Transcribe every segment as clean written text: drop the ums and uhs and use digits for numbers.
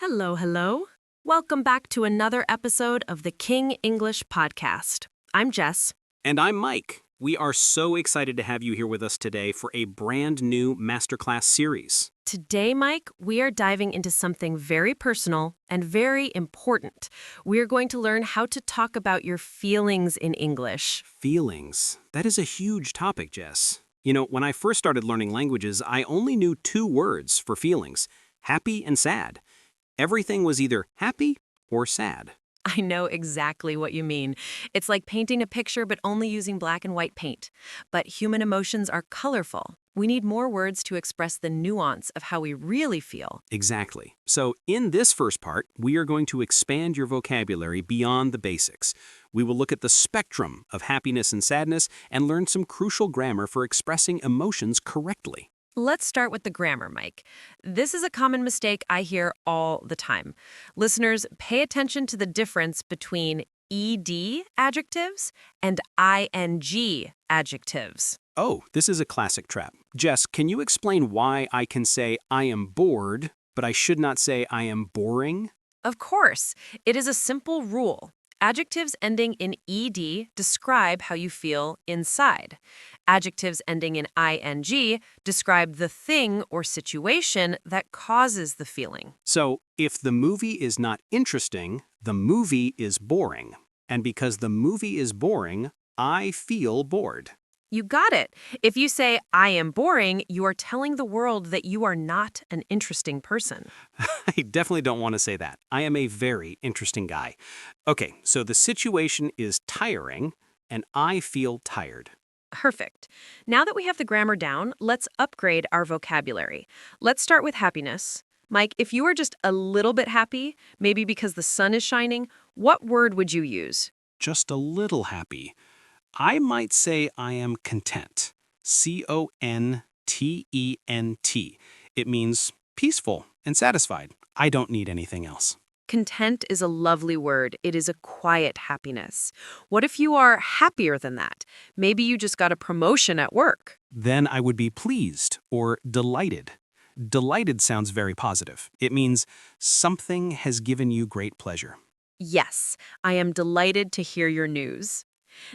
Hello, hello. Welcome back to another episode of the King English Podcast. I'm Jess. And I'm Mike. We are so excited to have you here with us today for a brand new masterclass series. Today, Mike, we are diving into something very personal and very important. We are going to learn how to talk about your feelings in English. Feelings. That is a huge topic, Jess. You know, when I first started learning languages, I only knew two words for feelings: happy and sad. Everything was either happy or sad. I know exactly what you mean. It's like painting a picture but only using black and white paint. But human emotions are colorful. We need more words to express the nuance of how we really feel. Exactly. So in this first part, we are going to expand your vocabulary beyond the basics. We will look at the spectrum of happiness and sadness and learn some crucial grammar for expressing emotions correctly. Let's start with the grammar, Mike. This is a common mistake I hear all the time. Listeners, pay attention to the difference between ed adjectives and ing adjectives. Oh, this is a classic trap. Jess, can you explain why I can say I am bored, but I should not say I am boring? Of course, it is a simple rule. Adjectives ending in ed describe how you feel inside. Adjectives ending in ing describe the thing or situation that causes the feeling. So, if the movie is not interesting, the movie is boring. And because the movie is boring, I feel bored. You got it. If you say, I am boring, you are telling the world that you are not an interesting person. I definitely don't want to say that. I am a very interesting guy. Okay, so the situation is tiring, and I feel tired. Perfect. Now that we have the grammar down, let's upgrade our vocabulary. Let's start with happiness. Mike, if you are just a little bit happy, maybe because the sun is shining, what word would you use? Just a little happy. I might say I am content. Content. It means peaceful and satisfied. I don't need anything else. Content is a lovely word. It is a quiet happiness. What if you are happier than that? Maybe you just got a promotion at work. Then I would be pleased or delighted. Delighted sounds very positive. It means something has given you great pleasure. Yes, I am delighted to hear your news.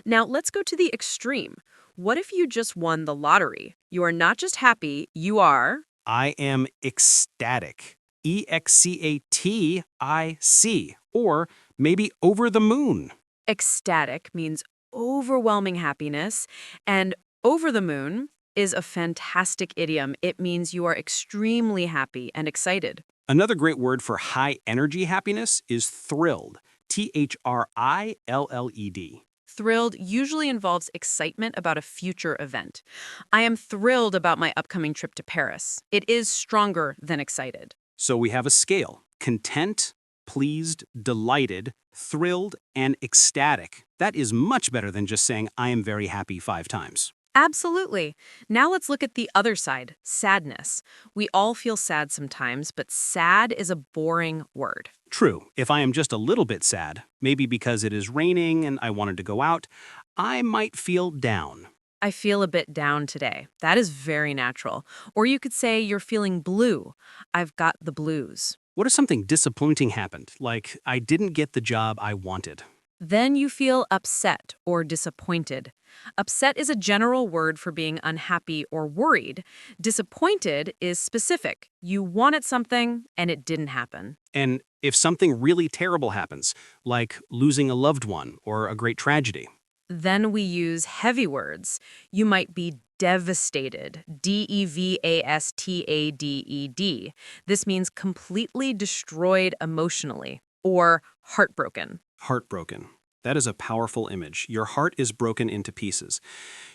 Now, let's go to the extreme. What if you just won the lottery? You are not just happy, you are... I am ecstatic. Excatic, or maybe over the moon. Ecstatic means overwhelming happiness, and over the moon is a fantastic idiom. It means you are extremely happy and excited. Another great word for high energy happiness is thrilled. Thrilled. Thrilled usually involves excitement about a future event. I am thrilled about my upcoming trip to Paris. It is stronger than excited. So we have a scale: content, pleased, delighted, thrilled, and ecstatic. That is much better than just saying I am very happy 5 times. Absolutely. Now let's look at the other side, sadness. We all feel sad sometimes, but sad is a boring word. True, if I am just a little bit sad, maybe because it is raining and I wanted to go out, I might feel down. I feel a bit down today. That is very natural. Or you could say you're feeling blue. I've got the blues. What if something disappointing happened, like I didn't get the job I wanted? Then you feel upset or disappointed. Upset is a general word for being unhappy or worried. Disappointed is specific. You wanted something and it didn't happen. And if something really terrible happens, like losing a loved one or a great tragedy? Then we use heavy words. You might be devastated, devastaded. This means completely destroyed emotionally, or heartbroken. Heartbroken. That is a powerful image. Your heart is broken into pieces.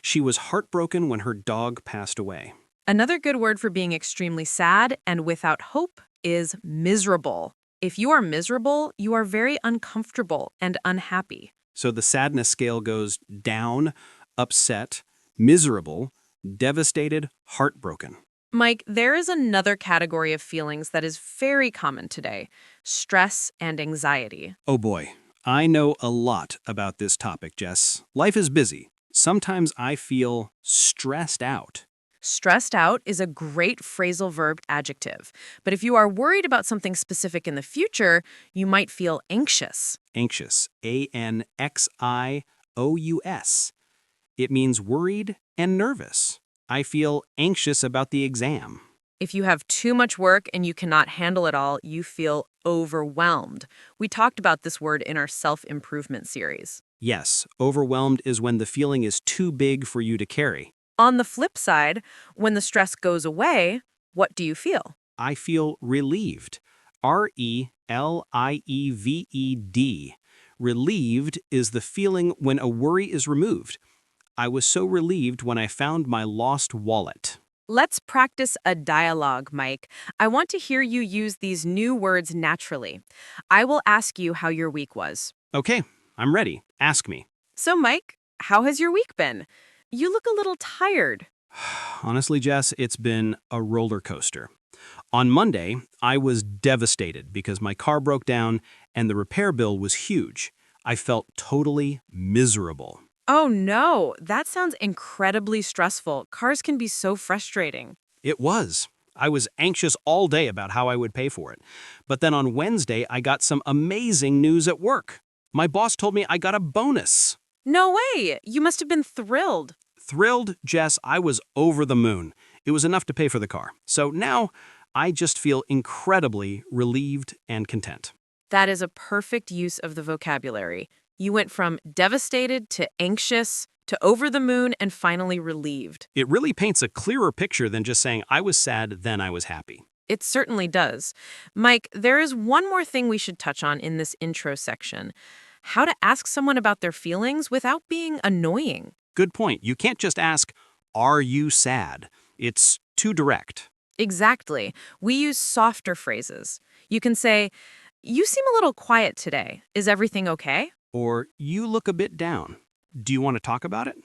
She was heartbroken when her dog passed away. Another good word for being extremely sad and without hope is miserable. If you are miserable, you are very uncomfortable and unhappy. So the sadness scale goes down, upset, miserable, devastated, heartbroken. Mike, there is another category of feelings that is very common today: stress and anxiety. Oh boy, I know a lot about this topic, Jess. Life is busy. Sometimes I feel stressed out. Stressed out is a great phrasal verb adjective, but if you are worried about something specific in the future, you might feel anxious. Anxious, Anxious. It means worried and nervous. I feel anxious about the exam. If you have too much work and you cannot handle it all, you feel overwhelmed. We talked about this word in our self-improvement series. Yes, overwhelmed is when the feeling is too big for you to carry. On the flip side, when the stress goes away, what do you feel? I feel relieved. Relieved. Relieved is the feeling when a worry is removed. I was so relieved when I found my lost wallet. Let's practice a dialogue, Mike. I want to hear you use these new words naturally. I will ask you how your week was. Okay, I'm ready. Ask me. So, Mike, how has your week been? You look a little tired. Honestly, Jess, it's been a roller coaster. On Monday, I was devastated because my car broke down and the repair bill was huge. I felt totally miserable. Oh no, that sounds incredibly stressful. Cars can be so frustrating. It was. I was anxious all day about how I would pay for it. But then on Wednesday, I got some amazing news at work. My boss told me I got a bonus. No way! You must have been thrilled. Thrilled, Jess, I was over the moon. It was enough to pay for the car. So now I just feel incredibly relieved and content. That is a perfect use of the vocabulary. You went from devastated to anxious to over the moon and finally relieved. It really paints a clearer picture than just saying I was sad, then I was happy. It certainly does. Mike, there is one more thing we should touch on in this intro section. How to ask someone about their feelings without being annoying. Good point. You can't just ask, "Are you sad?" It's too direct. Exactly. We use softer phrases. You can say, "You seem a little quiet today. Is everything okay?" Or, "You look a bit down. Do you want to talk about it?"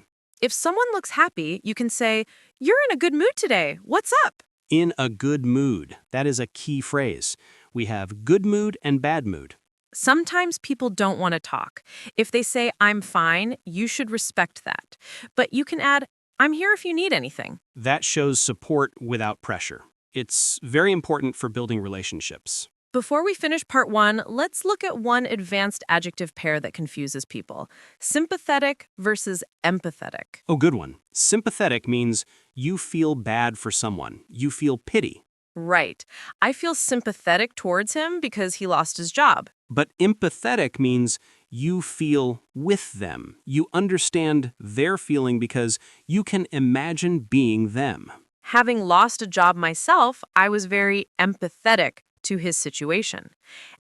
If someone looks happy, you can say, "You're in a good mood today. What's up?" In a good mood. That is a key phrase. We have good mood and bad mood. Sometimes people don't want to talk. If they say, "I'm fine," you should respect that. But you can add, "I'm here if you need anything." That shows support without pressure. It's very important for building relationships. Before we finish part one, let's look at one advanced adjective pair that confuses people. Sympathetic versus empathetic. Oh, good one. Sympathetic means you feel bad for someone. You feel pity. Right. I feel sympathetic towards him because he lost his job. But empathetic means you feel with them. You understand their feeling because you can imagine being them. Having lost a job myself, I was very empathetic to his situation.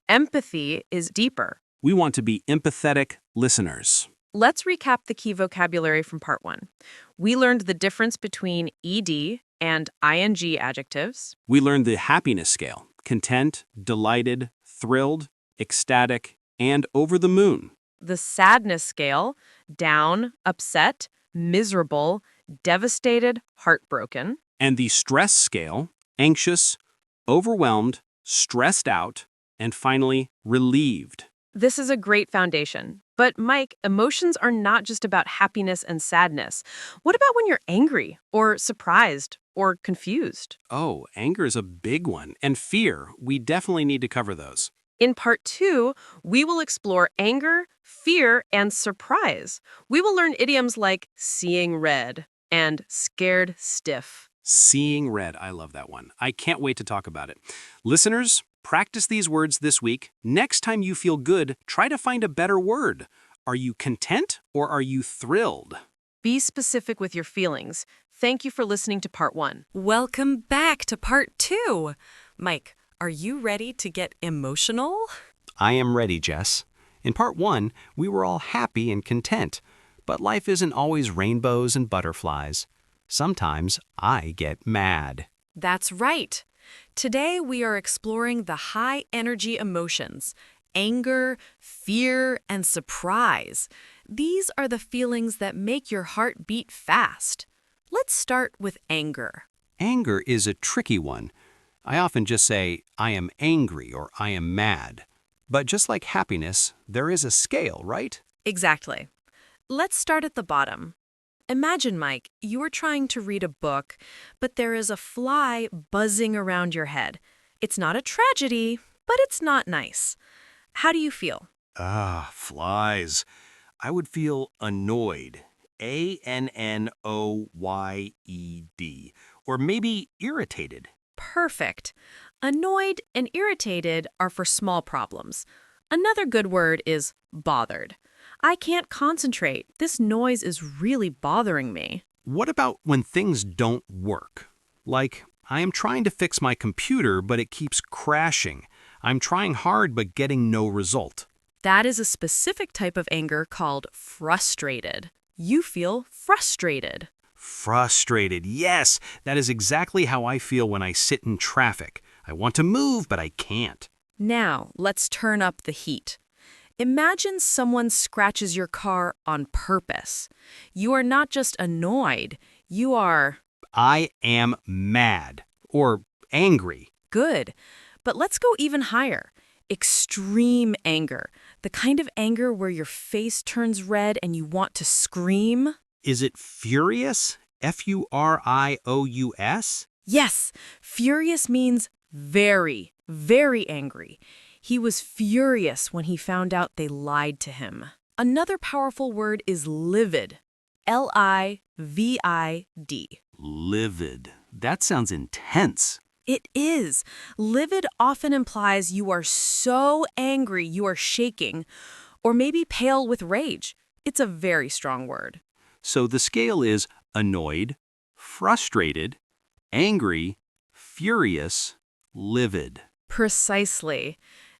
Empathy is deeper. We want to be empathetic listeners. Let's recap the key vocabulary from part one. We learned the difference between ed and ing adjectives. We learned the happiness scale: content, delighted, thrilled, ecstatic, and over the moon. The sadness scale: down, upset, miserable, devastated, heartbroken. And the stress scale: anxious, overwhelmed, stressed out, and finally, relieved. This is a great foundation. But Mike, emotions are not just about happiness and sadness. What about when you're angry or surprised or confused? Oh, anger is a big one. And fear. We definitely need to cover those. In part two, we will explore anger, fear, and surprise. We will learn idioms like seeing red and scared stiff. Seeing red. I love that one. I can't wait to talk about it. Listeners, practice these words this week. Next time you feel good, try to find a better word. Are you content or are you thrilled? Be specific with your feelings. Thank you for listening to part one. Welcome back to part two. Mike, are you ready to get emotional? I am ready, Jess. In part one, we were all happy and content. But life isn't always rainbows and butterflies. Sometimes I get mad. That's right. Today we are exploring the high-energy emotions: anger, fear, and surprise. These are the feelings that make your heart beat fast. Let's start with anger. Anger is a tricky one. I often just say, I am angry or I am mad. But just like happiness, there is a scale, right? Exactly. Let's start at the bottom. Imagine, Mike, you are trying to read a book, but there is a fly buzzing around your head. It's not a tragedy, but it's not nice. How do you feel? Ah, flies. I would feel annoyed. Annoyed. Or maybe irritated. Perfect. Annoyed and irritated are for small problems. Another good word is bothered. I can't concentrate. This noise is really bothering me. What about when things don't work? Like, I am trying to fix my computer, but it keeps crashing. I'm trying hard, but getting no result. That is a specific type of anger called frustrated. You feel frustrated. Frustrated. Yes, that is exactly how I feel when I sit in traffic. I want to move, but I can't. Now, let's turn up the heat. Imagine someone scratches your car on purpose. You are not just annoyed, you are I am mad or angry. good. But let's go even higher. Extreme anger. The kind of anger where your face turns red and you want to scream. Is it furious? Furious? Yes, furious means very, very angry. He was furious when he found out they lied to him. Another powerful word is livid. Livid. Livid. That sounds intense. It is. Livid often implies you are so angry you are shaking, or maybe pale with rage. It's a very strong word. So the scale is annoyed, frustrated, angry, furious, livid. Precisely.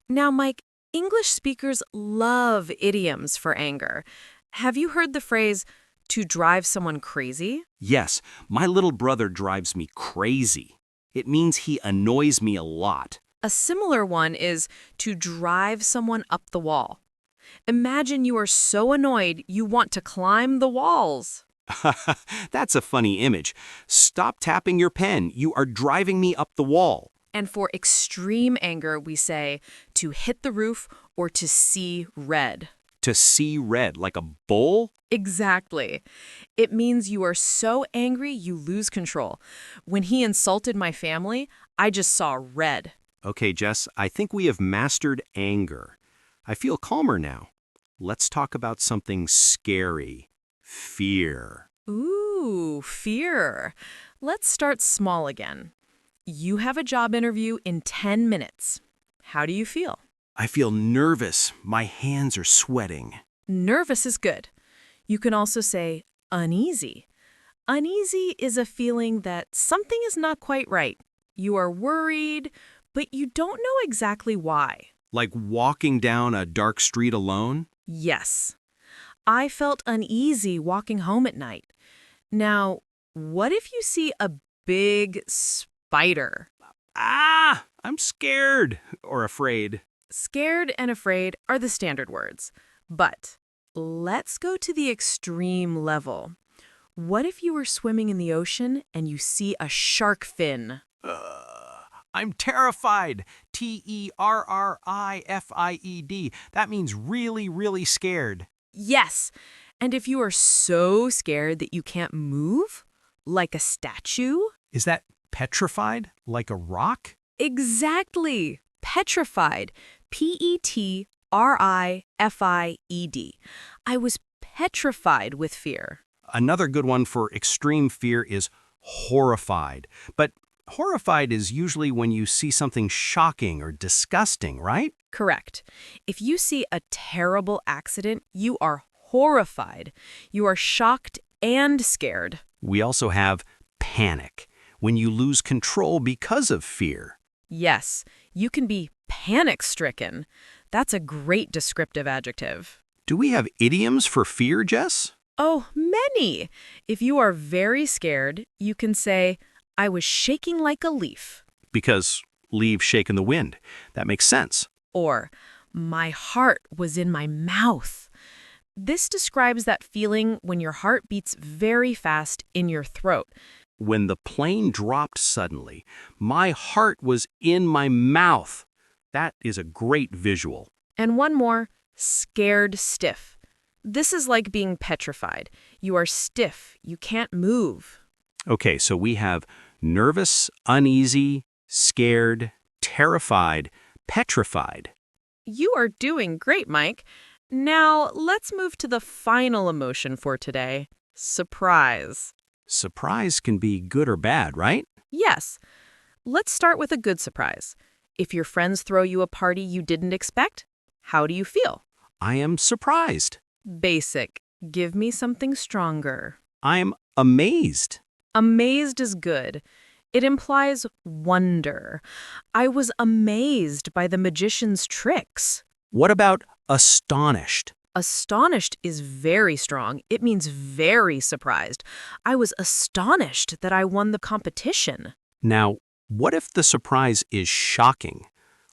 Now, Mike, English speakers love idioms for anger. Have you heard the phrase, to drive someone crazy? Yes, my little brother drives me crazy. It means he annoys me a lot. A similar one is to drive someone up the wall. Imagine you are so annoyed you want to climb the walls. That's a funny image. Stop tapping your pen. You are driving me up the wall. And for extreme anger, we say to hit the roof or to see red. To see red, like a bull? Exactly. It means you are so angry you lose control. When he insulted my family, I just saw red. Okay, Jess, I think we have mastered anger. I feel calmer now. Let's talk about something scary. Fear. Ooh, fear. Let's start small again. You have a job interview in 10 minutes. How do you feel? I feel nervous. My hands are sweating. Nervous is good. You can also say uneasy. Uneasy is a feeling that something is not quite right. You are worried, but you don't know exactly why. Like walking down a dark street alone? Yes. I felt uneasy walking home at night. Now, what if you see a big spider? Ah, I'm scared or afraid. Scared and afraid are the standard words. But let's go to the extreme level. What if you were swimming in the ocean and you see a shark fin? I'm terrified. Terrified. That means really, really scared. Yes. And if you are so scared that you can't move, like a statue? Is that petrified, like a rock? Exactly. Petrified. Petrified. I was petrified with fear. Another good one for extreme fear is horrified. But horrified is usually when you see something shocking or disgusting, right? Correct. If you see a terrible accident, you are horrified. You are shocked and scared. We also have panic, when you lose control because of fear. Yes, you can be panic-stricken. That's a great descriptive adjective. Do we have idioms for fear, Jess? Oh, many. If you are very scared, you can say, I was shaking like a leaf. Because leaves shake in the wind. That makes sense. Or, my heart was in my mouth. This describes that feeling when your heart beats very fast in your throat. When the plane dropped suddenly, my heart was in my mouth. That is a great visual. And one more, scared stiff. This is like being petrified. You are stiff. You can't move. Okay, so we have nervous, uneasy, scared, terrified, petrified. You are doing great, Mike. Now, let's move to the final emotion for today, surprise. Surprise can be good or bad, right? Yes, let's start with a good surprise. If your friends throw you a party you didn't expect, how do you feel? I am surprised. Basic. Give me something stronger. I'm amazed. Amazed is good. It implies wonder. I was amazed by the magician's tricks. What about astonished? Astonished is very strong. It means very surprised. I was astonished that I won the competition. Now, what if the surprise is shocking?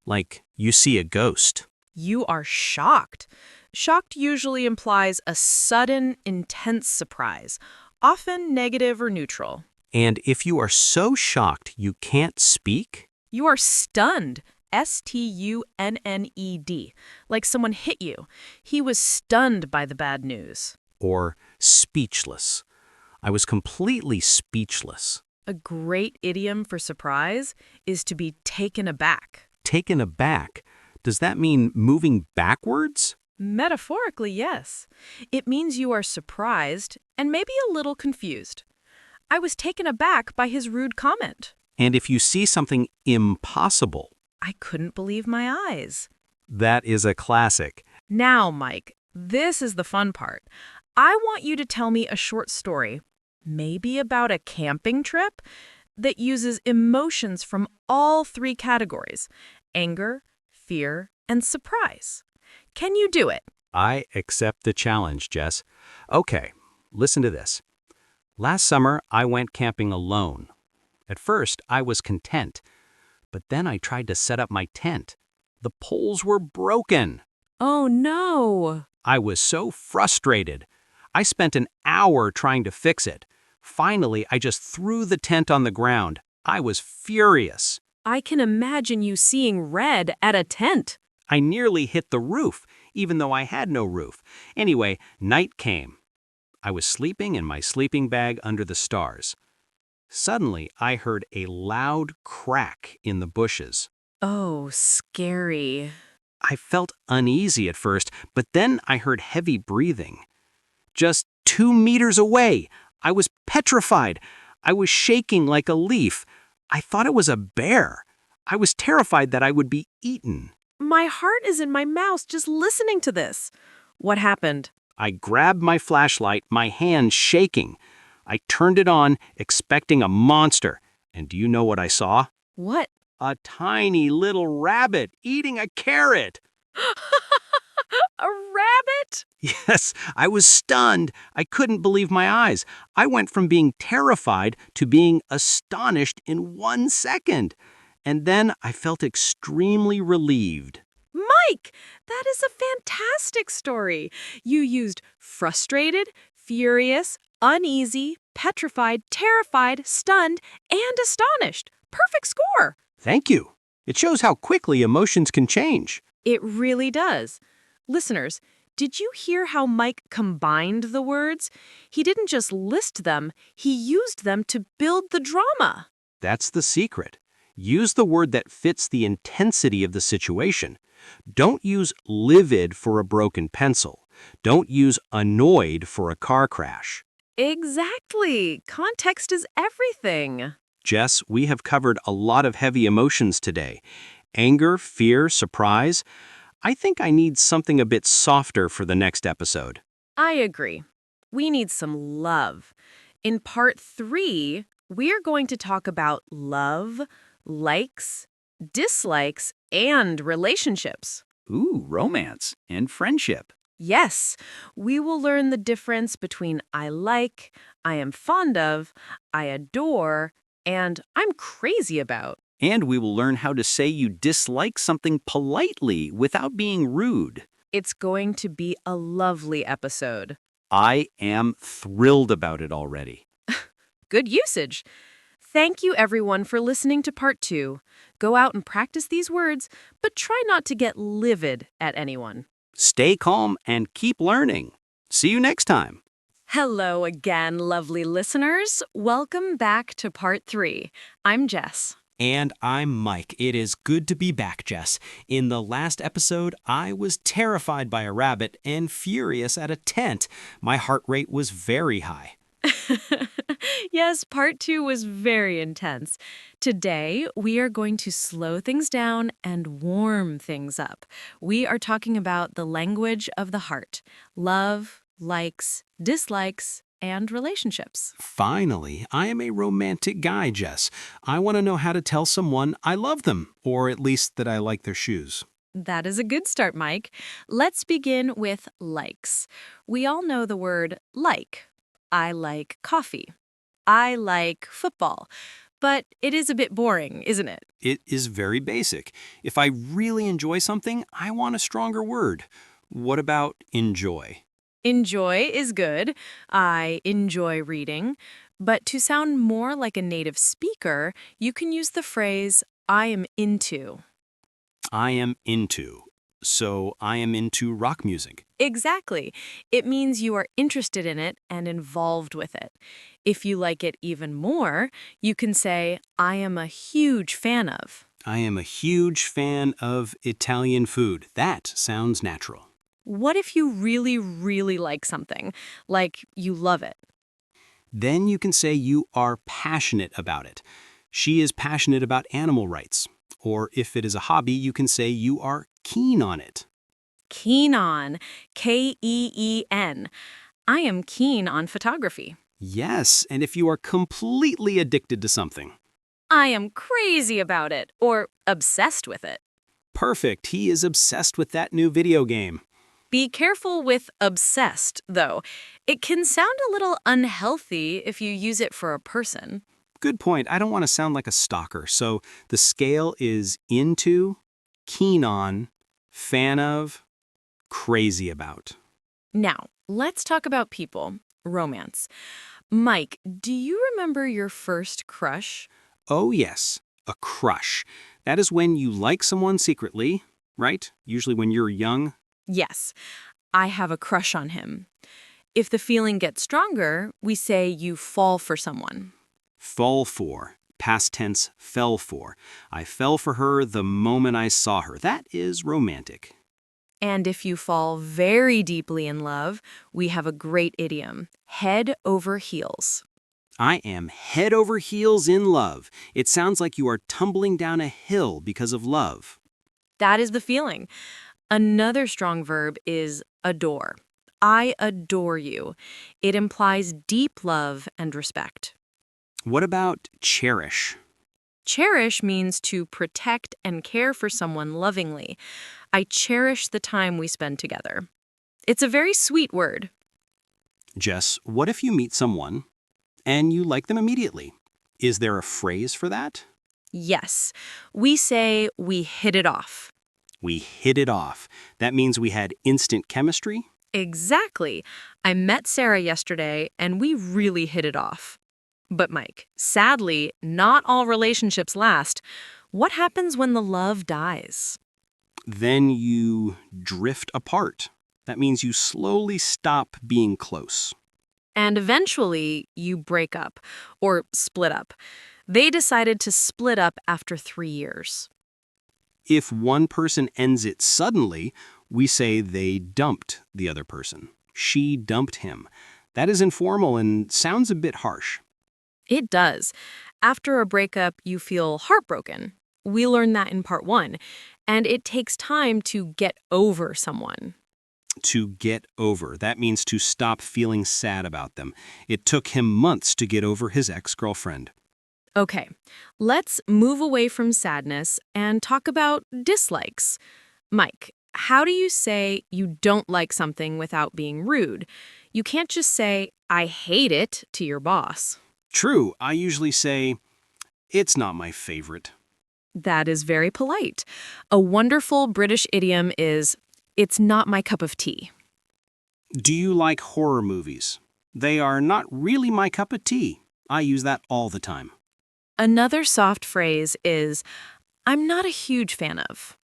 Like you see a ghost. You are shocked. Shocked usually implies a sudden, intense surprise, often negative or neutral. And if you are so shocked you can't speak? You are stunned. S-T-U-N-N-E-D. Like someone hit you. He was stunned by the bad news. Or speechless. I was completely speechless. A great idiom for surprise is to be taken aback. Taken aback. Does that mean moving backwards? Metaphorically, yes. It means you are surprised and maybe a little confused. I was taken aback by his rude comment. And if you see something impossible, I couldn't believe my eyes. that is a classic. Now, Mike, this is the fun part. I want you to tell me a short story, maybe about a camping trip, that uses emotions from all three categories: anger, fear, and surprise. Can you do it? I accept the challenge, Jess. Okay, listen to this. Last summer, I went camping alone. At first, I was content, but then I tried to set up my tent. The poles were broken. Oh, no. I was so frustrated. I spent an hour trying to fix it. Finally, I just threw the tent on the ground. I was furious. I can imagine you seeing red at a tent. I nearly hit the roof, even though I had no roof. Anyway, night came. I was sleeping in my sleeping bag under the stars. Suddenly, I heard a loud crack in the bushes. Oh, scary. I felt uneasy at first, but then I heard heavy breathing. Just 2 meters away, I was petrified. I was shaking like a leaf. I thought it was a bear. I was terrified that I would be eaten. My heart is in my mouth just listening to this. What happened? I grabbed my flashlight, my hand shaking. I turned it on, expecting a monster. And do you know what I saw? What? A tiny little rabbit eating a carrot. A rabbit? Yes, I was stunned. I couldn't believe my eyes. I went from being terrified to being astonished in 1 second. And then I felt extremely relieved. Mike, that is a fantastic story. You used frustrated, furious, uneasy, petrified, terrified, stunned, and astonished. Perfect score. Thank you. It shows how quickly emotions can change. It really does. Listeners, did you hear how Mike combined the words? He didn't just list them, he used them to build the drama. That's the secret. Use the word that fits the intensity of the situation. Don't use livid for a broken pencil. Don't use annoyed for a car crash. Exactly. Context is everything. Jess, we have covered a lot of heavy emotions today. Anger, fear, surprise. I think I need something a bit softer for the next episode. I agree. We need some love. In part 3, we are going to talk about love, likes, dislikes, and relationships. Ooh, romance and friendship. Yes, we will learn the difference between I like, I am fond of, I adore, and I'm crazy about. And we will learn how to say you dislike something politely without being rude. It's going to be a lovely episode. I am thrilled about it already. Good usage. Thank you, everyone, for listening to part 2. Go out and practice these words, but try not to get livid at anyone. Stay calm and keep learning. See you next time. Hello again, lovely listeners. Welcome back to part 3. I'm Jess. And I'm Mike. It is good to be back, Jess. In the last episode, I was terrified by a rabbit and furious at a tent. My heart rate was very high. Yes, part 2 was very intense. Today, we are going to slow things down and warm things up. We are talking about the language of the heart: love, likes, dislikes, and relationships. Finally, I am a romantic guy, Jess. I want to know how to tell someone I love them, or at least that I like their shoes. That is a good start, Mike. Let's begin with likes. We all know the word like. I like coffee. I like football. But it is a bit boring, isn't it? It is very basic. If I really enjoy something, I want a stronger word. What about enjoy? Enjoy is good. I enjoy reading. But to sound more like a native speaker, you can use the phrase, I am into. I am into. So I am into rock music. Exactly. It means you are interested in it and involved with it. If you like it even more, you can say, I am a huge fan of. I am a huge fan of Italian food. That sounds natural. What if you really, really like something? Like you love it. Then you can say you are passionate about it. She is passionate about animal rights. Or if it is a hobby, you can say you are keen on it. Keen on. Keen. I am keen on photography. Yes, and if you are completely addicted to something. I am crazy about it, or obsessed with it. Perfect, he is obsessed with that new video game. Be careful with obsessed, though. It can sound a little unhealthy if you use it for a person. Good point, I don't want to sound like a stalker, so the scale is into, keen on, fan of, crazy about. Now, let's talk about people. Romance. Mike, do you remember your first crush? Oh yes, a crush. That is when you like someone secretly, right? Usually when you're young. Yes, I have a crush on him. If the feeling gets stronger, we say you fall for someone. Fall for. Past tense, fell for. I fell for her the moment I saw her. That is romantic. And if you fall very deeply in love, we have a great idiom: head over heels. I am head over heels in love. It sounds like you are tumbling down a hill because of love. That is the feeling. Another strong verb is adore. I adore you. It implies deep love and respect. What about cherish? Cherish means to protect and care for someone lovingly. I cherish the time we spend together. It's a very sweet word. Jess, what if you meet someone and you like them immediately? Is there a phrase for that? Yes, we say we hit it off. We hit it off. That means we had instant chemistry? Exactly. I met Sarah yesterday and we really hit it off. But Mike, sadly, not all relationships last. What happens when the love dies? Then you drift apart. That means you slowly stop being close. And eventually, you break up or split up. They decided to split up after 3 years. If one person ends it suddenly, we say they dumped the other person. She dumped him. That is informal and sounds a bit harsh. It does. After a breakup, you feel heartbroken. We learned that in part 1. And it takes time to get over someone. To get over. That means to stop feeling sad about them. It took him months to get over his ex-girlfriend. Okay, let's move away from sadness and talk about dislikes. Mike, how do you say you don't like something without being rude? You can't just say, I hate it to your boss. True, I usually say, it's not my favorite. That is very polite. A wonderful British idiom is, it's not my cup of tea. Do you like horror movies? They are not really my cup of tea. I use that all the time. Another soft phrase is, I'm not a huge fan of.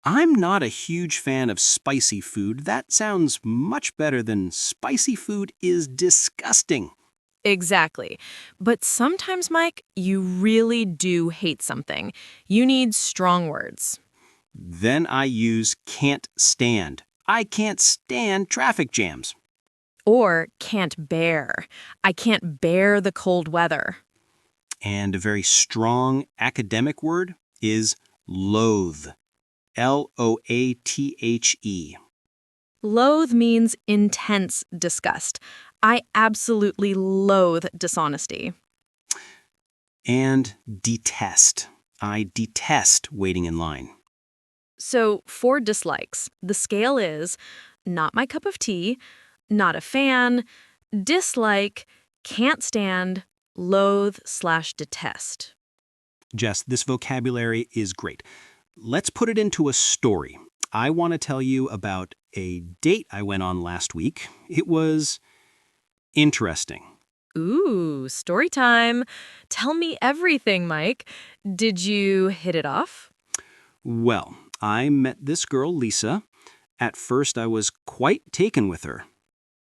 I'm not a huge fan of spicy food. That sounds much better than spicy food is disgusting. Exactly. But sometimes, Mike, you really do hate something. You need strong words. Then I use can't stand. I can't stand traffic jams. Or can't bear. I can't bear the cold weather. And a very strong academic word is loathe. Loathe. Loathe means intense disgust. I absolutely loathe dishonesty. And detest. I detest waiting in line. So, for dislikes, the scale is not my cup of tea, not a fan, dislike, can't stand, loathe/detest. Jess, this vocabulary is great. Let's put it into a story. I want to tell you about a date I went on last week. It was interesting. Ooh, story time. Tell me everything, Mike. Did you hit it off? Well, I met this girl, Lisa. At first, I was quite taken with her.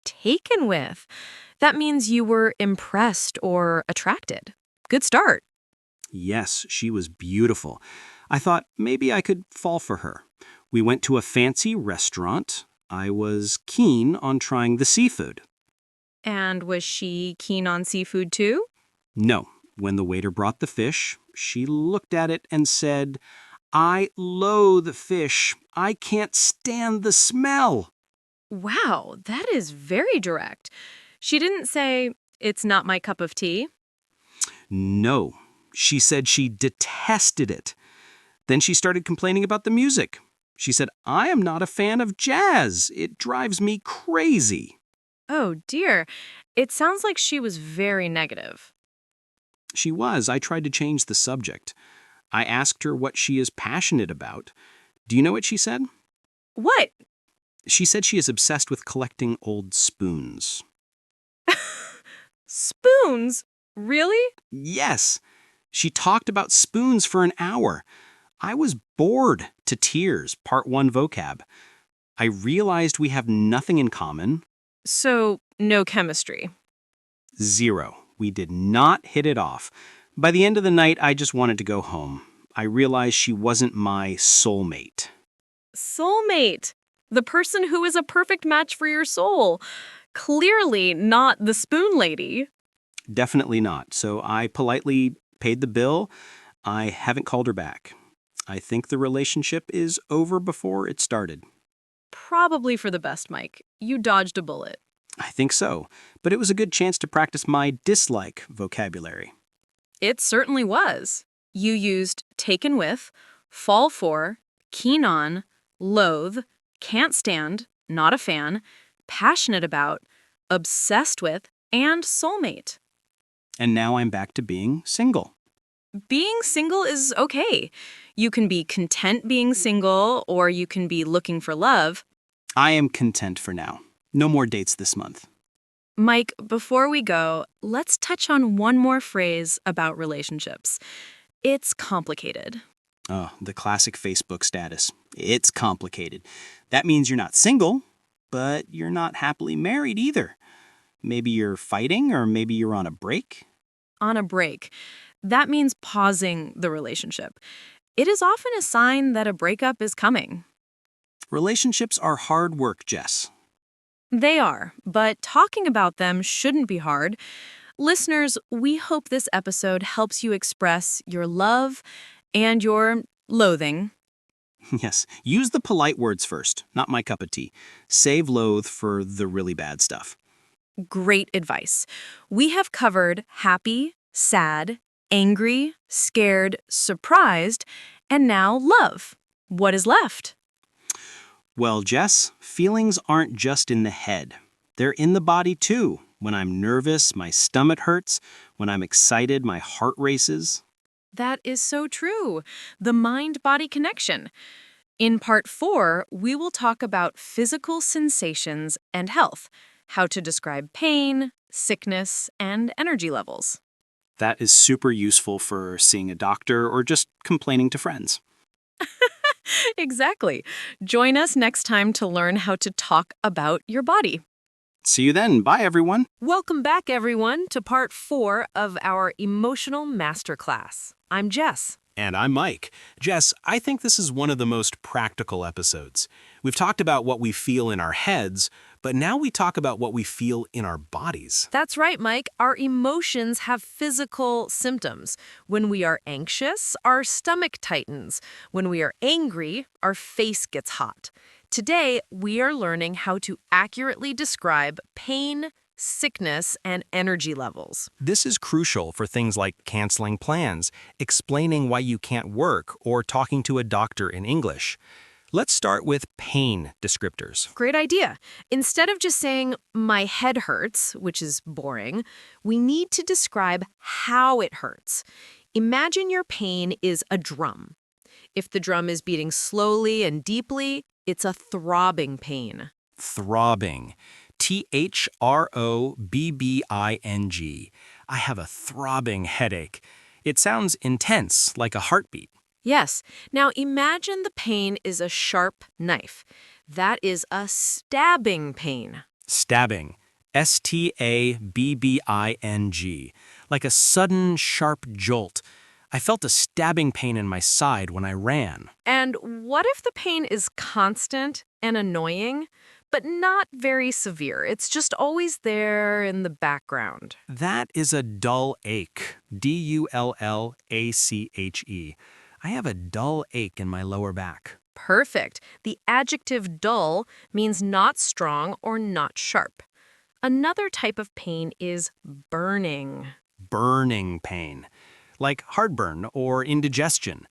Taken with. That means you were impressed or attracted. Good start. Yes, she was beautiful. I thought maybe I could fall for her. We went to a fancy restaurant. I was keen on trying the seafood. And was she keen on seafood too? No, when the waiter brought the fish, she looked at it and said, I loathe fish. I can't stand the smell. Wow, that is very direct. She didn't say, it's not my cup of tea. No, she said she detested it. Then she started complaining about the music. She said, I am not a fan of jazz. It drives me crazy. Oh dear, it sounds like she was very negative. She was. I tried to change the subject. I asked her what she is passionate about. Do you know what she said? What? She said she is obsessed with collecting old spoons. Spoons? Really? Yes, she talked about spoons for an hour. I was bored to tears, part one vocab. I realized we have nothing in common. So, no chemistry. Zero. We did not hit it off. By the end of the night, I just wanted to go home. I realized she wasn't my soulmate. Soulmate. The person who is a perfect match for your soul. Clearly not the spoon lady. Definitely not. So I politely paid the bill. I haven't called her back. I think the relationship is over before it started. Probably for the best, Mike. You dodged a bullet. I think so, but it was a good chance to practice my dislike vocabulary. It certainly was. You used taken with, fall for, keen on, loathe, can't stand, not a fan, passionate about, obsessed with, and soulmate. And now I'm back to being single. Being single is okay. You can be content being single, or you can be looking for love. I am content for now. No more dates this month. Mike, before we go, let's touch on one more phrase about relationships. It's complicated. Oh, the classic Facebook status. It's complicated. That means you're not single, but you're not happily married either. Maybe you're fighting, or maybe you're on a break. On a break. That means pausing the relationship. It is often a sign that a breakup is coming. Relationships are hard work, Jess. They are, but talking about them shouldn't be hard. Listeners, we hope this episode helps you express your love and your loathing. Yes, use the polite words first, not my cup of tea. Save loathe for the really bad stuff. Great advice. We have covered happy, sad, angry, scared, surprised, and now love. What is left? Well, Jess, feelings aren't just in the head. They're in the body too. When I'm nervous, my stomach hurts. When I'm excited, my heart races. That is so true. The mind-body connection. In part 4, we will talk about physical sensations and health, how to describe pain, sickness, and energy levels. That is super useful for seeing a doctor or just complaining to friends. Exactly. Join us next time to learn how to talk about your body. See you then. Bye, everyone. Welcome back, everyone, to part 4 of our emotional masterclass. I'm Jess. And I'm Mike. Jess, I think this is one of the most practical episodes. We've talked about what we feel in our heads, but now we talk about what we feel in our bodies. That's right, Mike. Our emotions have physical symptoms. When we are anxious, our stomach tightens. When we are angry, our face gets hot. Today, we are learning how to accurately describe pain, sickness, and energy levels. This is crucial for things like canceling plans, explaining why you can't work, or talking to a doctor in English. Let's start with pain descriptors. Great idea. Instead of just saying, my head hurts, which is boring, we need to describe how it hurts. Imagine your pain is a drum. If the drum is beating slowly and deeply, it's a throbbing pain. Throbbing. Throbbing. I have a throbbing headache. It sounds intense, like a heartbeat. Yes. Now imagine the pain is a sharp knife. That is a stabbing pain. Stabbing. Stabbing. Like a sudden, sharp jolt. I felt a stabbing pain in my side when I ran. And what if the pain is constant and annoying, but not very severe? It's just always there in the background. That is a dull ache. Dullache. I have a dull ache in my lower back. Perfect. The adjective dull means not strong or not sharp. Another type of pain is burning. Burning pain. Like heartburn or indigestion.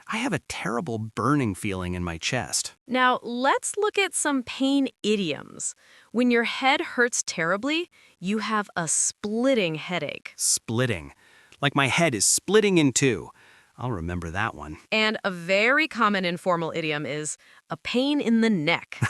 I have a terrible burning feeling in my chest. Now, let's look at some pain idioms. When your head hurts terribly, you have a splitting headache. Splitting. Like my head is splitting in two. I'll remember that one. And a very common informal idiom is a pain in the neck.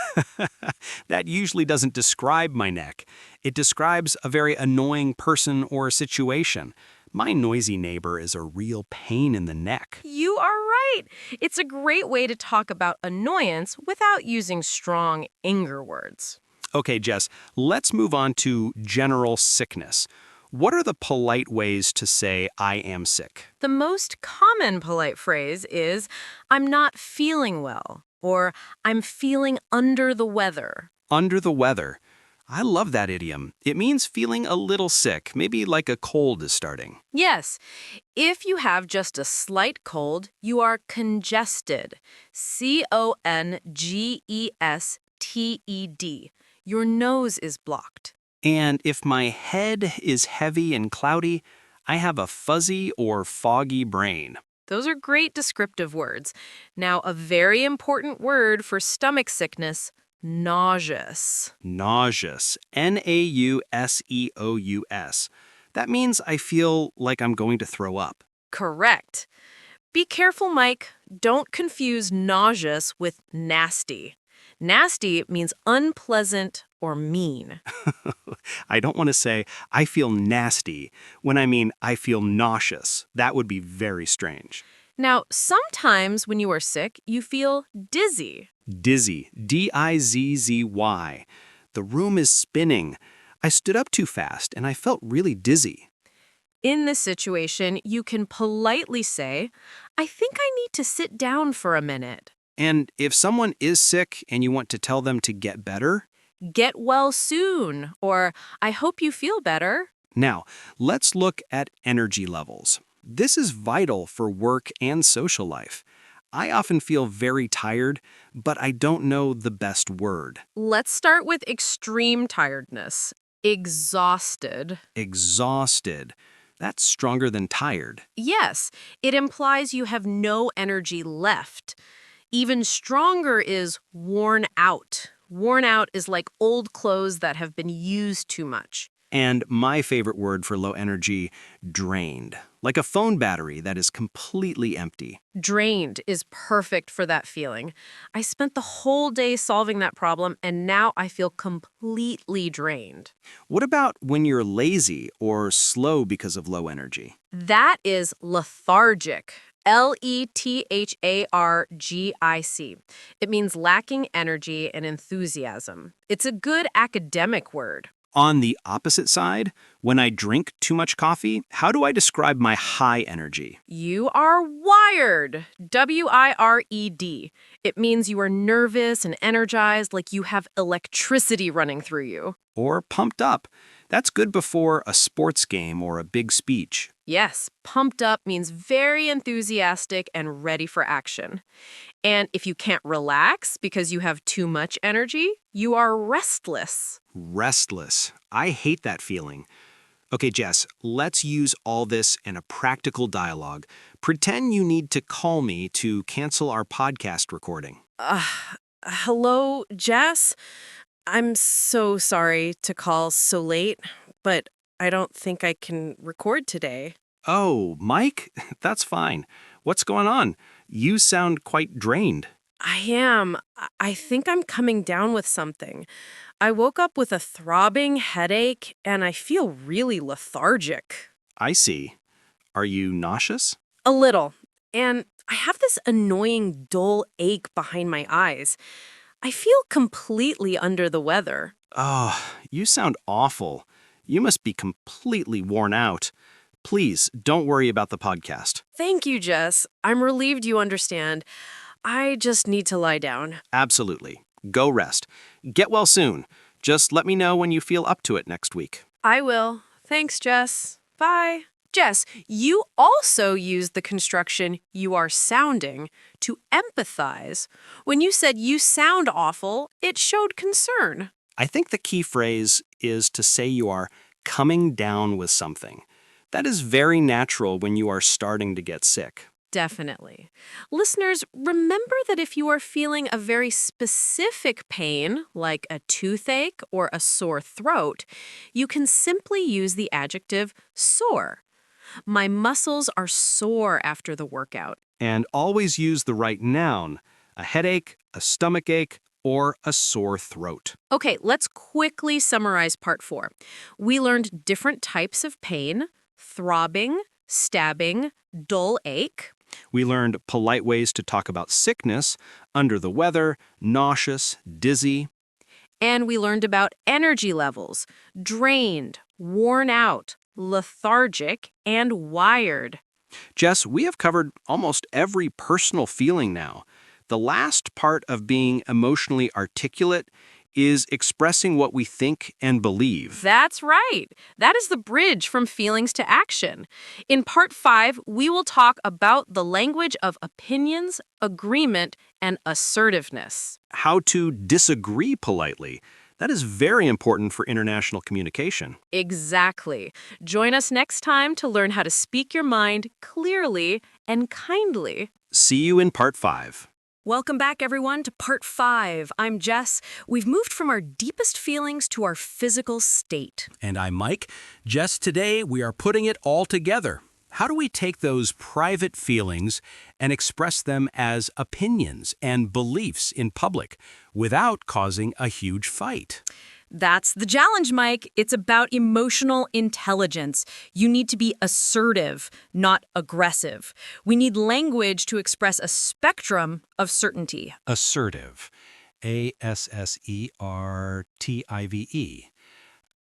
That usually doesn't describe my neck. It describes a very annoying person or situation. My noisy neighbor is a real pain in the neck. You are right. It's a great way to talk about annoyance without using strong anger words. Okay, Jess, let's move on to general sickness. What are the polite ways to say I am sick? The most common polite phrase is, I'm not feeling well, or I'm feeling under the weather. Under the weather. I love that idiom. It means feeling a little sick, maybe like a cold is starting. Yes, if you have just a slight cold, you are congested. Congested. Your nose is blocked. And if my head is heavy and cloudy, I have a fuzzy or foggy brain. Those are great descriptive words. Now, a very important word for stomach sickness, nauseous. Nauseous. Nauseous. That means I feel like I'm going to throw up. Correct. Be careful, Mike. Don't confuse nauseous with nasty. Nasty means unpleasant or mean. I don't want to say I feel nasty when I mean I feel nauseous. That would be very strange. Now, sometimes when you are sick, you feel dizzy. Dizzy. Dizzy. The room is spinning. I stood up too fast and I felt really dizzy. In this situation, you can politely say, I think I need to sit down for a minute. And if someone is sick and you want to tell them to get better, Get well soon, or I hope you feel better. Now, let's look at energy levels. This is vital for work and social life. I often feel very tired, but I don't know the best word. Let's start with extreme tiredness. Exhausted. Exhausted. That's stronger than tired. Yes, it implies you have no energy left. Even stronger is worn out. Worn out is like old clothes that have been used too much. And my favorite word for low energy, drained. Like a phone battery that is completely empty. Drained is perfect for that feeling. I spent the whole day solving that problem, and now I feel completely drained. What about when you're lazy or slow because of low energy? That is lethargic. lethargic. It means lacking energy and enthusiasm. It's a good academic word. On the opposite side, when I drink too much coffee, how do I describe my high energy? You are wired. Wired. It means you are nervous and energized, like you have electricity running through you. Or pumped up. That's good before a sports game or a big speech. Yes, pumped up means very enthusiastic and ready for action. And if you can't relax because you have too much energy, you are restless. Restless. I hate that feeling. Okay, Jess, let's use all this in a practical dialogue. Pretend you need to call me to cancel our podcast recording. Hello, Jess? I'm so sorry to call so late, but I don't think I can record today. Oh, Mike? That's fine. What's going on? You sound quite drained. I am. I think I'm coming down with something. I woke up with a throbbing headache, and I feel really lethargic. I see. Are you nauseous? A little. And I have this annoying dull ache behind my eyes. I feel completely under the weather. Oh, you sound awful. You must be completely worn out. Please, don't worry about the podcast. Thank you, Jess. I'm relieved you understand. I just need to lie down. Absolutely. Go rest. Get well soon. Just let me know when you feel up to it next week. I will. Thanks, Jess. Bye. Jess, you also used the construction "you are sounding" to empathize. When you said you sound awful, it showed concern. I think the key phrase is to say you are coming down with something. That is very natural when you are starting to get sick. Definitely. Listeners, remember that if you are feeling a very specific pain, like a toothache or a sore throat, you can simply use the adjective sore. My muscles are sore after the workout. And always use the right noun: a headache, a stomachache, or a sore throat. Okay, let's quickly summarize part 4. We learned different types of pain: throbbing, stabbing, dull ache. We learned polite ways to talk about sickness: under the weather, nauseous, dizzy. And we learned about energy levels: drained, worn out, lethargic, and wired. Jess, we have covered almost every personal feeling now. The last part of being emotionally articulate is expressing what we think and believe. That's right. That is the bridge from feelings to action. In part 5, we will talk about the language of opinions, agreement, and assertiveness. How to disagree politely. That is very important for international communication. Exactly. Join us next time to learn how to speak your mind clearly and kindly. See you in part 5. Welcome back, everyone, to part 5. I'm Jess. We've moved from our deepest feelings to our physical state. And I'm Mike. Jess, today we are putting it all together. How do we take those private feelings and express them as opinions and beliefs in public without causing a huge fight? That's the challenge, Mike. It's about emotional intelligence. You need to be assertive, not aggressive. We need language to express a spectrum of certainty. Assertive. ASSERTIVE.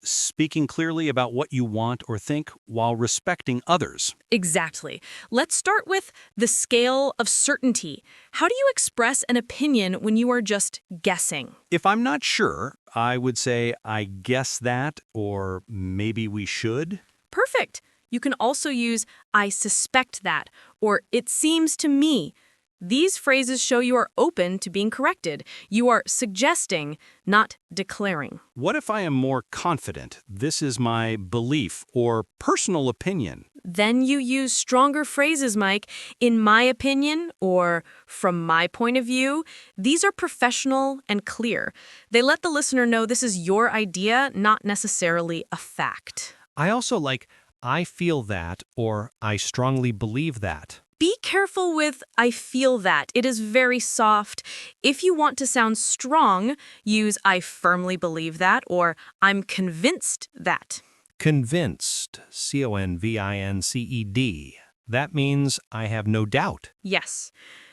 Speaking clearly about what you want or think while respecting others. Exactly. Let's start with the scale of certainty. How do you express an opinion when you are just guessing? If I'm not sure, I would say, I guess that, or maybe we should. Perfect. You can also use "I suspect that" or "it seems to me." These phrases show you are open to being corrected. You are suggesting, not declaring. What if I am more confident? This is my belief or personal opinion. Then you use stronger phrases, Mike. "In my opinion" or "from my point of view." These are professional and clear. They let the listener know this is your idea, not necessarily a fact. I also like, I feel that, or I strongly believe that. Be careful with "I feel that." It is very soft. If you want to sound strong, use "I firmly believe that" or "I'm convinced that." Convinced, CONVINCED. That means I have no doubt. Yes.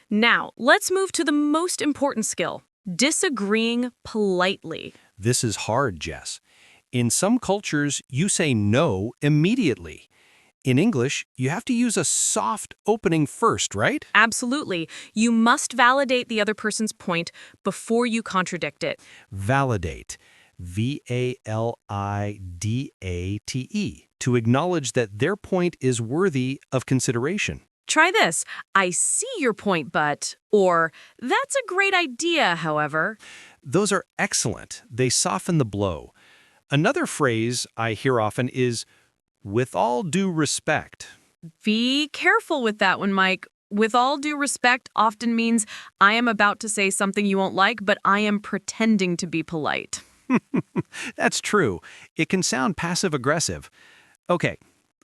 Now, let's move to the most important skill, disagreeing politely. This is hard, Jess. In some cultures, you say no immediately. In English, you have to use a soft opening first, right? Absolutely. You must validate the other person's point before you contradict it. Validate. Validate. To acknowledge that their point is worthy of consideration. Try this. I see your point, but, or, that's a great idea, however. Those are excellent. They soften the blow. Another phrase I hear often is, with all due respect. Be careful with that one, Mike. With all due respect often means I am about to say something you won't like, but I am pretending to be polite. That's true. It can sound passive-aggressive. Okay,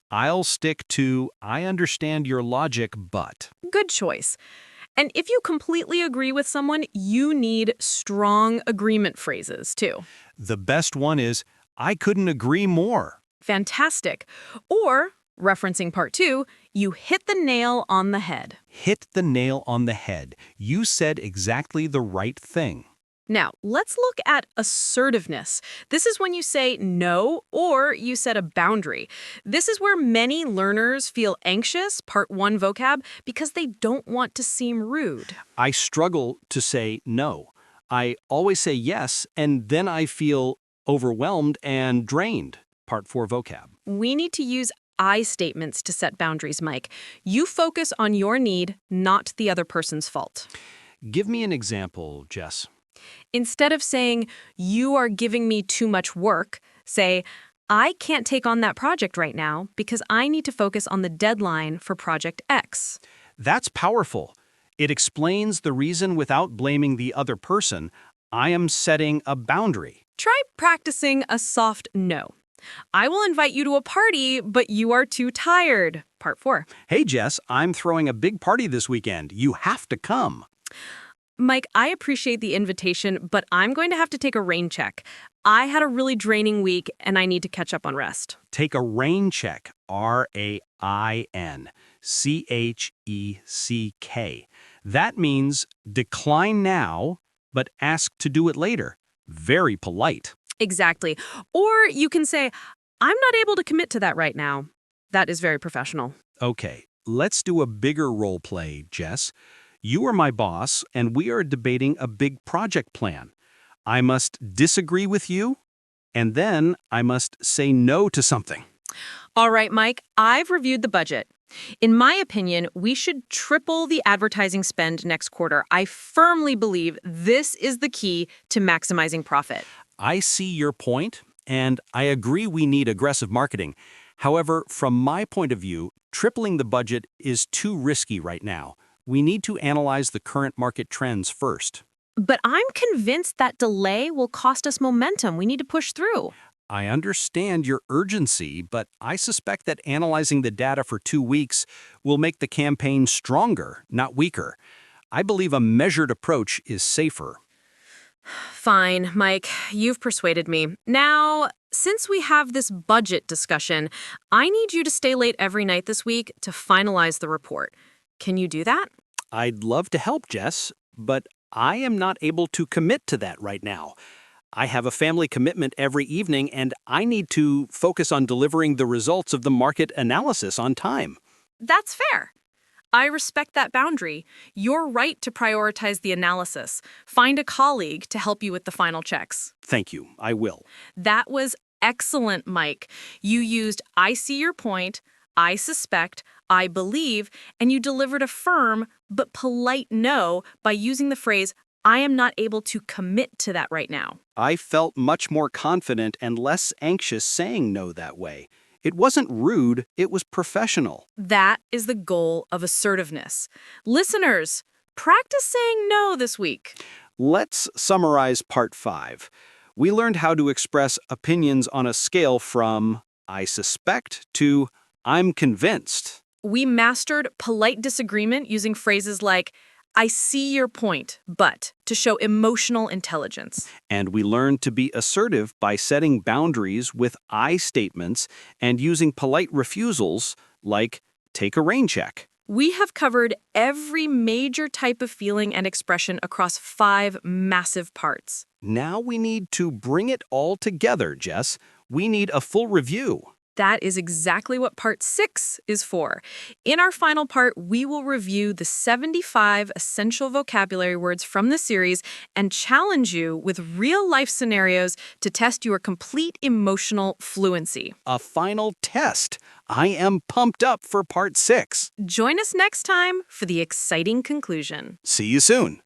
I'll stick to I understand your logic, but. Good choice. And if you completely agree with someone, you need strong agreement phrases, too. The best one is, I couldn't agree more. Fantastic. Or, referencing part 2, you hit the nail on the head. Hit the nail on the head. You said exactly the right thing. Now, let's look at assertiveness. This is when you say no or you set a boundary. This is where many learners feel anxious, part 1 vocab, because they don't want to seem rude. I struggle to say no. I always say yes, and then I feel overwhelmed and drained, part 4 vocab. We need to use I statements to set boundaries, Mike. You focus on your need, not the other person's fault. Give me an example, Jess. Instead of saying, you are giving me too much work, say, I can't take on that project right now because I need to focus on the deadline for Project X. That's powerful. It explains the reason without blaming the other person. I am setting a boundary. Try practicing a soft no. I will invite you to a party, but you are too tired. Part 4. Hey, Jess, I'm throwing a big party this weekend. You have to come. Mike, I appreciate the invitation, but I'm going to have to take a rain check. I had a really draining week, and I need to catch up on rest. Take a rain check, RAINCHECK. That means decline now, but ask to do it later. Very polite. Exactly. Or you can say, I'm not able to commit to that right now. That is very professional. Okay, let's do a bigger role play, Jess. You are my boss, and we are debating a big project plan. I must disagree with you, and then I must say no to something. All right, Mike, I've reviewed the budget. In my opinion, we should triple the advertising spend next quarter. I firmly believe this is the key to maximizing profit. I see your point, and I agree we need aggressive marketing. However, from my point of view, tripling the budget is too risky right now. We need to analyze the current market trends first. But I'm convinced that delay will cost us momentum. We need to push through. I understand your urgency, but I suspect that analyzing the data for 2 weeks will make the campaign stronger, not weaker. I believe a measured approach is safer. Fine, Mike, you've persuaded me. Now, since we have this budget discussion, I need you to stay late every night this week to finalize the report. Can you do that? I'd love to help, Jess, but I am not able to commit to that right now. I have a family commitment every evening, and I need to focus on delivering the results of the market analysis on time. That's fair. I respect that boundary. You're right to prioritize the analysis. Find a colleague to help you with the final checks. Thank you. I will. That was excellent, Mike. You used I see your point, I suspect, I believe, and you delivered a firm but polite no by using the phrase, I am not able to commit to that right now. I felt much more confident and less anxious saying no that way. It wasn't rude, it was professional. That is the goal of assertiveness. Listeners, practice saying no this week. Let's summarize part 5. We learned how to express opinions on a scale from I suspect to I'm convinced. We mastered polite disagreement using phrases like, I see your point, but to show emotional intelligence. And we learned to be assertive by setting boundaries with I statements and using polite refusals like take a rain check. We have covered every major type of feeling and expression across 5 massive parts. Now we need to bring it all together, Jess. We need a full review. That is exactly what part 6 is for. In our final part, we will review the 75 essential vocabulary words from the series and challenge you with real-life scenarios to test your complete emotional fluency. A final test. I am pumped up for part 6. Join us next time for the exciting conclusion. See you soon.